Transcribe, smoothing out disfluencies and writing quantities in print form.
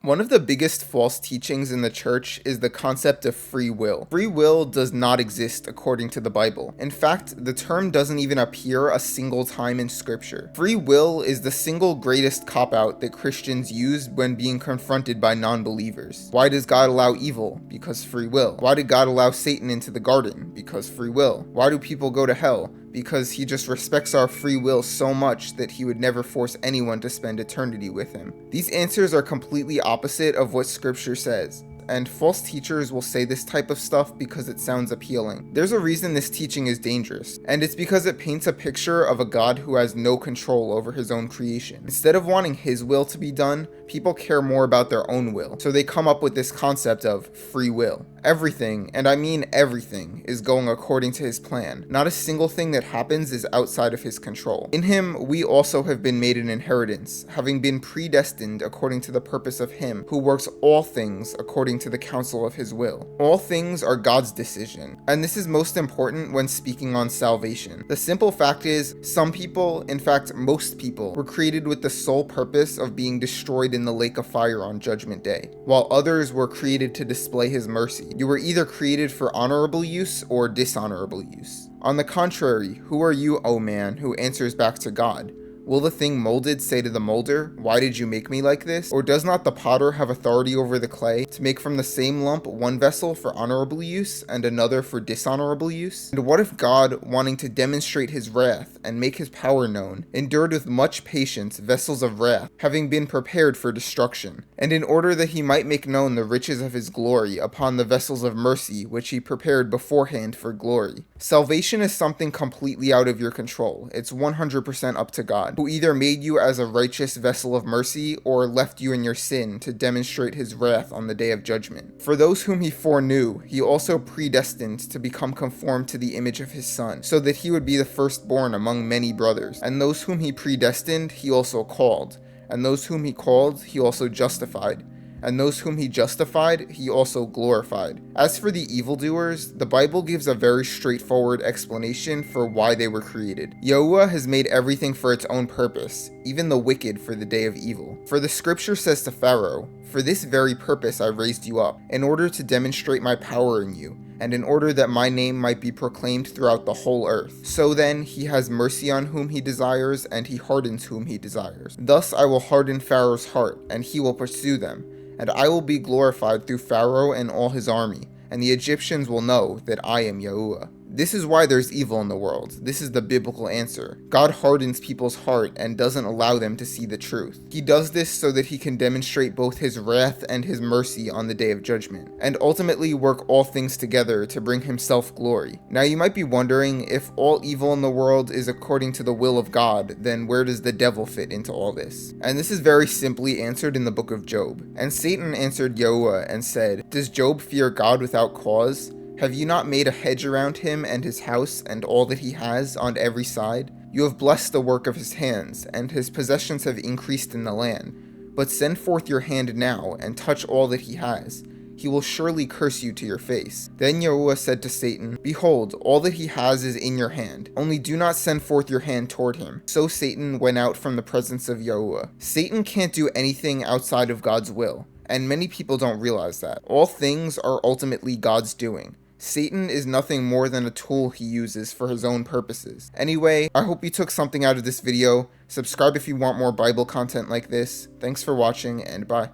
One of the biggest false teachings in the church is the concept of free will. Free will does not exist according to the Bible. In fact, the term doesn't even appear a single time in Scripture. Free will is the single greatest cop-out that Christians use when being confronted by non-believers. Why does God allow evil? Because free will. Why did God allow Satan into the garden? Because free will. Why do people go to hell? Because he just respects our free will so much that he would never force anyone to spend eternity with him. These answers are completely opposite of what Scripture says, and false teachers will say this type of stuff because it sounds appealing. There's a reason this teaching is dangerous, and it's because it paints a picture of a God who has no control over his own creation. Instead of wanting his will to be done, people care more about their own will, so they come up with this concept of free will. Everything, and I mean everything, is going according to his plan. Not a single thing that happens is outside of his control. In him, we also have been made an inheritance, having been predestined according to the purpose of him who works all things according to the counsel of his will. All things are God's decision, and this is most important when speaking on salvation. The simple fact is, some people, in fact most people, were created with the sole purpose of being destroyed in the lake of fire on Judgment Day, while others were created to display his mercy. You were either created for honorable use or dishonorable use. On the contrary, who are you, O man, who answers back to God? Will the thing molded say to the molder, "Why did you make me like this?" Or does not the potter have authority over the clay to make from the same lump one vessel for honorable use and another for dishonorable use? And what if God, wanting to demonstrate his wrath and make his power known, endured with much patience vessels of wrath, having been prepared for destruction, and in order that he might make known the riches of his glory upon the vessels of mercy which he prepared beforehand for glory? Salvation is something completely out of your control. It's 100% up to God, who either made you as a righteous vessel of mercy or left you in your sin to demonstrate his wrath on the day of judgment. For those whom he foreknew, he also predestined to become conformed to the image of his Son, so that he would be the firstborn among many brothers. And those whom he predestined, he also called. And those whom he called, he also justified. And those whom he justified, he also glorified. As for the evildoers, the Bible gives a very straightforward explanation for why they were created. Yahuwah has made everything for its own purpose, even the wicked for the day of evil. For the scripture says to Pharaoh, "For this very purpose I raised you up, in order to demonstrate my power in you, and in order that my name might be proclaimed throughout the whole earth. So then, he has mercy on whom he desires, and he hardens whom he desires. Thus I will harden Pharaoh's heart, and he will pursue them. And I will be glorified through Pharaoh and all his army, and the Egyptians will know that I am Yahuwah." This is why there's evil in the world. This is the biblical answer. God hardens people's heart and doesn't allow them to see the truth. He does this so that he can demonstrate both his wrath and his mercy on the day of judgment, and ultimately work all things together to bring himself glory. Now you might be wondering, if all evil in the world is according to the will of God, then where does the devil fit into all this? And this is very simply answered in the book of Job. And Satan answered Yahuwah and said, "Does Job fear God without cause? Have you not made a hedge around him and his house and all that he has on every side? You have blessed the work of his hands, and his possessions have increased in the land. But send forth your hand now, and touch all that he has. He will surely curse you to your face." Then Yahuwah said to Satan, "Behold, all that he has is in your hand. Only do not send forth your hand toward him." So Satan went out from the presence of Yahuwah. Satan can't do anything outside of God's will, and many people don't realize that. All things are ultimately God's doing. Satan is nothing more than a tool he uses for his own purposes. Anyway, I hope you took something out of this video. Subscribe if you want more Bible content like this. Thanks for watching, and bye.